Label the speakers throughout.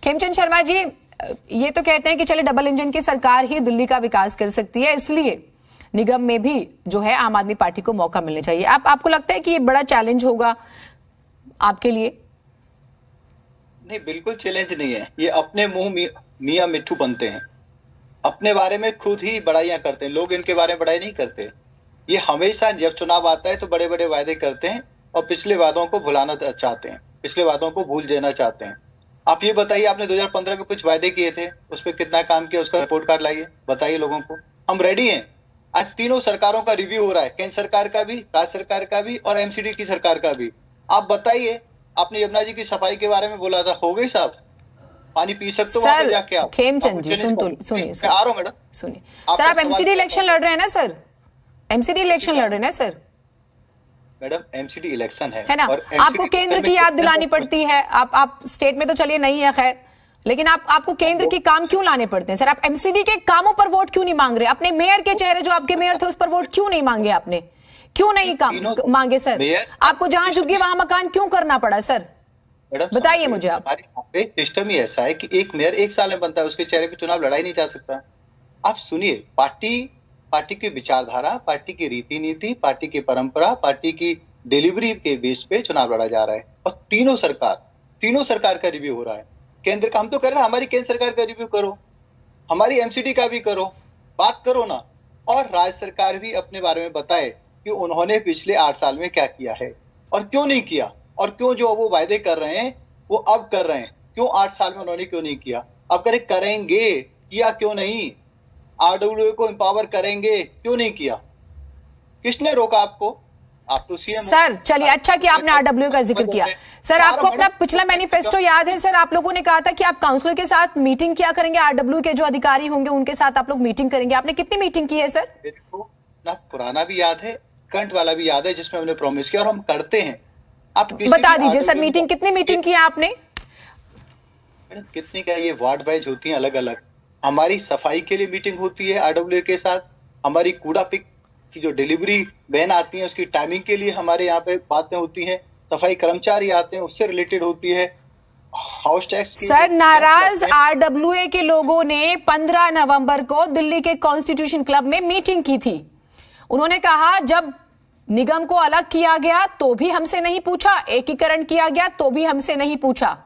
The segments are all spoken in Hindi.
Speaker 1: खेमचंद शर्मा जी, ये तो कहते हैं कि चले डबल इंजन की सरकार ही दिल्ली का विकास कर सकती है, इसलिए निगम में भी जो है आम आदमी पार्टी को मौका मिलना चाहिए। आपको लगता है कि ये बड़ा चैलेंज होगा आपके लिए?
Speaker 2: नहीं, बिल्कुल चैलेंज नहीं है। ये अपने मुंह मियां मिट्ठू बनते हैं, अपने बारे में खुद ही बड़ाइयां करते हैं, लोग इनके बारे में बड़ाई नहीं करते। ये हमेशा जब चुनाव आता है तो बड़े बड़े वायदे करते हैं और पिछले वादों को भुलाना चाहते हैं, पिछले वादों को भूल देना चाहते हैं। आप ये बताइए, आपने 2015 में कुछ वायदे किए थे, उस पर कितना काम किया, उसका रिपोर्ट कार्ड लाइए, बताइए लोगों को। हम रेडी हैं। आज तीनों सरकारों का रिव्यू हो रहा है, केंद्र सरकार का भी, राज्य सरकार का भी और एमसीडी की सरकार का भी। आप बताइए, आपने यमुना जी की सफाई के बारे में बोला था, हो गई साहब? पानी पी सकते हो वहां पे जाके आप?
Speaker 1: खेमचंद जी सुनिए,
Speaker 2: आ रहा हूं मैडम,
Speaker 1: सुनिए सर, आप एमसीडी इलेक्शन लड़ रहे हैं ना सर? एमसीडी इलेक्शन लड़ रहे हैं ना सर?
Speaker 2: मैडम एमसीडी इलेक्शन है
Speaker 1: ना? आपको केंद्र की याद दिलानी पड़ती है। आप स्टेट में तो चलिए नहीं है खैर, लेकिन आपको केंद्र के काम क्यों लाने पड़ते हैं सर? आप एमसीडी के कामों पर वोट क्यों नहीं मांग रहे? अपने मेयर के चेहरे, जो आपके मेयर थे, उस पर वोट क्यों नहीं मांगे आपने? क्यों नहीं काम मांगे सर? आपको जहां झुग्गी वहां मकान क्यों करना पड़ा सर? बताइए मुझे आप।
Speaker 2: हमारे यहाँ पे सिस्टम ही ऐसा है कि एक मेयर 1 साल में बनता है, उसके चेहरे पे चुनाव लड़ा ही नहीं जा सकता। आप सुनिए, पार्टी की विचारधारा, पार्टी की रीति नीति, पार्टी की परंपरा, पार्टी की डिलीवरी के बेस पे चुनाव लड़ा जा रहा है। और तीनों सरकार का रिव्यू हो रहा है। केंद्र का हम तो कर रहे हैं, हमारी केंद्र सरकार का रिव्यू करो, हमारी एमसीडी का भी करो, बात करो ना। और राज्य सरकार भी अपने बारे में बताए कि उन्होंने पिछले 8 साल में क्या किया है और क्यों नहीं किया, और क्यों जो वो वायदे कर रहे हैं वो अब कर रहे हैं, क्यों 8 साल में उन्होंने क्यों नहीं किया, अब करेंगे, किया क्यों नहीं? आरडब्ल्यूए को एम्पावर करेंगे, क्यों नहीं किया? किसने रोका आपको? आप तो सीएम
Speaker 1: सर। चलिए, अच्छा कि आपने आरडब्ल्यू का जिक्र किया। सर, आपको अपना पिछला मैनिफेस्टो याद है सर? आप लोगों ने कहा था कि आप काउंसलर के साथ मीटिंग किया करेंगे, आरडब्ल्यू के जो अधिकारी होंगे उनके साथ आप लोग मीटिंग करेंगे। आपने कितनी मीटिंग की है सर?
Speaker 2: देखो ना, पुराना भी याद है, करंट वाला भी याद है, जिसमें हमने प्रॉमिस किया और हम करते हैं। आप
Speaker 1: बता दीजिए सर, कितनी मीटिंग की है आपने?
Speaker 2: कितनी क्या, ये वार्ड वाइज होती है अलग अलग। हमारी सफाई के लिए मीटिंग होती है आरडब्ल्यू के साथ, हमारी कूड़ा पिक की जो डिलीवरी वैन आती है उसकी टाइमिंग के लिए हमारे यहाँ पे बातें होती हैं, सफाई कर्मचारी आते हैं उससे रिलेटेड होती है, हाउस टैक्स की।
Speaker 1: सर, नाराज आरडब्ल्यूए के लोगों ने 15 नवंबर को दिल्ली के कॉन्स्टिट्यूशन क्लब में मीटिंग की थी। उन्होंने कहा जब निगम को अलग किया गया तो भी हमसे नहीं पूछा, एकीकरण किया गया तो भी हमसे नहीं पूछा,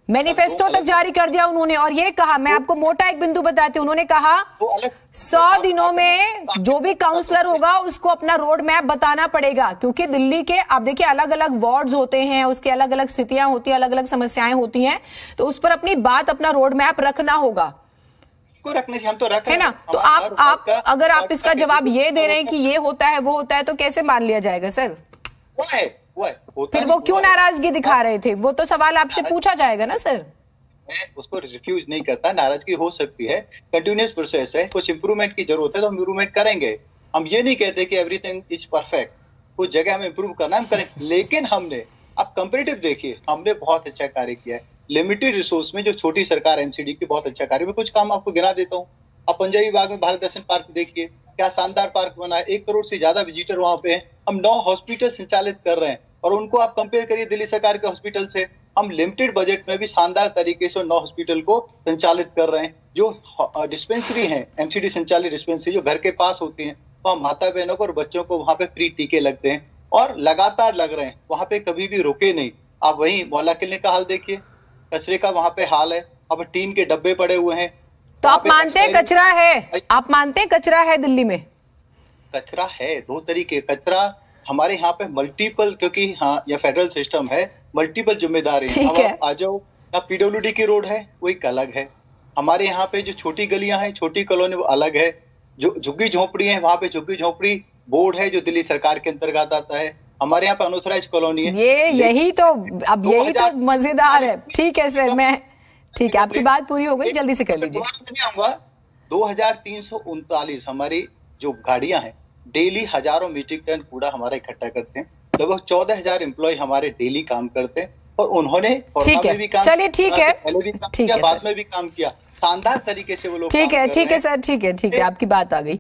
Speaker 1: मैनिफेस्टो तक जारी कर दिया उन्होंने। और ये कहा, मैं आपको मोटा एक बिंदु बताती हूँ, उन्होंने कहा 100 दिनों में जो भी काउंसलर होगा उसको अपना रोड मैप बताना पड़ेगा, क्योंकि दिल्ली के आप देखिए अलग अलग वार्ड्स होते हैं, उसके अलग अलग स्थितियां होती हैं, अलग अलग समस्याएं होती हैं, तो उस पर अपनी बात, अपना रोड मैप रखना होगा।
Speaker 2: रखने से हम तो रख
Speaker 1: है ना? तो आप अगर आप इसका जवाब ये दे रहे हैं कि ये होता है वो होता है, तो कैसे मान लिया जाएगा सर? फिर वो क्यों नाराजगी दिखा रहे थे? वो तो सवाल आपसे पूछा जाएगा ना सर।
Speaker 2: मैं उसको रिफ्यूज नहीं करता, नाराजगी हो सकती है, कंटिन्यूअस प्रोसेस है, कुछ इंप्रूवमेंट की जरूरत है तो हम इंप्रूवमेंट करेंगे। हम ये नहीं कहते कि एवरीथिंग इज परफेक्ट, कुछ जगह हमें इंप्रूव करना है, हम करेंगे। लेकिन हमने, आप कंपैरेटिव देखिए, हमने बहुत अच्छा कार्य किया है। लिमिटेड रिसोर्स में जो छोटी सरकार एमसीडी की बहुत अच्छा कार्य, मैं कुछ काम आपको गिना देता हूँ। आप पंजाबी बाग में भारत दर्शन पार्क देखिए, क्या शानदार पार्क बना है, 1 करोड़ से ज्यादा विजिटर वहां पे हैं। हम 9 हॉस्पिटल संचालित कर रहे हैं और उनको आप कंपेयर करिए दिल्ली सरकार के हॉस्पिटल से। हम लिमिटेड बजट में भी शानदार तरीके से 9 हॉस्पिटल को संचालित कर रहे हैं। जो डिस्पेंसरी है, एमसीडी संचालित डिस्पेंसरी जो घर के पास होती है, वहाँ माता बहनों को और बच्चों को वहां पे फ्री टीके लगते हैं और लगातार लग रहे हैं, वहां पे कभी भी रुके नहीं। आप वही मोहल्ला क्लिनिक का हाल देखिए, कचरे का वहां पे हाल है, अब टीन के डब्बे पड़े हुए हैं।
Speaker 1: तो आप मानते हैं कचरा है? आप मानते हैं कचरा है दिल्ली में?
Speaker 2: कचरा है, 2 तरीके कचरा हमारे यहाँ पे मल्टीपल, क्योंकि हाँ यह फेडरल सिस्टम है, मल्टीपल जिम्मेदारी है। अब आ जाओ, पीडब्ल्यूडी की रोड है वो एक अलग है, हमारे यहाँ पे जो छोटी गलियां हैं, छोटी कॉलोनी वो अलग है, जो झुग्गी झोपड़ी है वहां पे झुग्गी झोपड़ी बोर्ड है जो दिल्ली सरकार के अंतर्गत आता है। हमारे यहाँ पे अनऑथराइज्ड कॉलोनी है।
Speaker 1: यही तो मजेदार है। ठीक है सर, मैं ठीक है, आपकी बात पूरी हो गई, जल्दी से कर लीजिए।
Speaker 2: 2339 हमारी जो गाड़ियां हैं डेली हजारों मीट्रिक टन कूड़ा हमारा इकट्ठा करते हैं। लगभग 14,000 एम्प्लॉय हमारे डेली काम करते हैं और उन्होंने
Speaker 1: में भी काम, चलिए ठीक है,
Speaker 2: बाद में भी काम किया शानदार तरीके से वो लोग।
Speaker 1: ठीक है सर, ठीक है, आपकी बात आ गई।